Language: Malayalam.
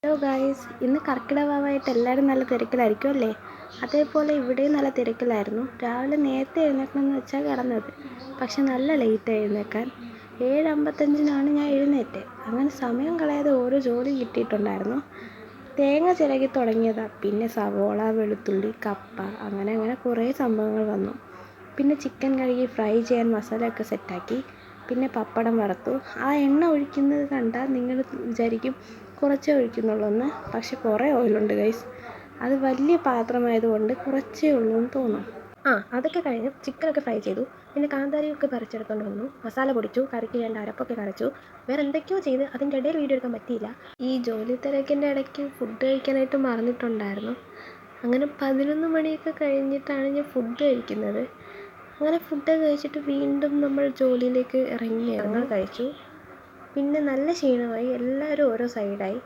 ഹലോ ഗായ്സ്, ഇന്ന് കർക്കിടക വാവായിട്ട് എല്ലാവരും നല്ല തിരക്കിലായിരിക്കും അല്ലേ? അതേപോലെ ഇവിടെയും നല്ല തിരക്കിലായിരുന്നു. രാവിലെ നേരത്തെ എഴുന്നേൽക്കണമെന്ന് വെച്ചാൽ കിടന്നത്, പക്ഷെ നല്ല ലേറ്റ് എഴുന്നേൽക്കാൻ. 7:55 ഞാൻ എഴുന്നേറ്റേ. അങ്ങനെ സമയം കളയാതെ ഓരോ ജോലി കിട്ടിയിട്ടുണ്ടായിരുന്നു. തേങ്ങ ചിരകി തുടങ്ങിയതാണ്, പിന്നെ സവോള, വെളുത്തുള്ളി, കപ്പ, അങ്ങനെ കുറേ സംഭവങ്ങൾ വന്നു. പിന്നെ ചിക്കൻ കഴുകി ഫ്രൈ ചെയ്യാൻ മസാലയൊക്കെ സെറ്റാക്കി. പിന്നെ പപ്പടം വറുത്തു. ആ എണ്ണ ഒഴിക്കുന്നത് കണ്ടാൽ നിങ്ങൾ വിചാരിക്കും കുറച്ചേ ഒഴിക്കുന്നുള്ളൂ എന്ന്, പക്ഷെ കുറേ ഓയിലുണ്ട് ഗൈസ്. അത് വലിയ പാത്രമായതുകൊണ്ട് കുറച്ചേ ഉള്ളൂ എന്ന് തോന്നും. അതൊക്കെ കഴിഞ്ഞ് ചിക്കനൊക്കെ ഫ്രൈ ചെയ്തു. പിന്നെ കാന്താരിയൊക്കെ പറിച്ചെടുത്തുകൊണ്ട് വന്നു. മസാല പൊടിച്ചു, കറിക്ക് വേണ്ട അരപ്പൊക്കെ കരച്ചു. വേറെ എന്തൊക്കെയോ ചെയ്ത് അതിൻ്റെ ഇടയിൽ വീഡിയോ എടുക്കാൻ പറ്റിയില്ല. ഈ ജോലി തിരക്കിൻ്റെ ഇടയ്ക്ക് ഫുഡ് കഴിക്കാനായിട്ട് മറന്നിട്ടുണ്ടായിരുന്നു. അങ്ങനെ 11 മണിയൊക്കെ കഴിഞ്ഞിട്ടാണ് ഞാൻ ഫുഡ് കഴിക്കുന്നത്. അങ്ങനെ ഫുഡ് കഴിച്ചിട്ട് വീണ്ടും നമ്മൾ ജോലിയിലേക്ക് ഇറങ്ങിയായിരുന്നു. കഴിച്ചു. പിന്നെ നല്ല ക്ഷീണമായി, എല്ലാവരും ഓരോ സൈഡായി.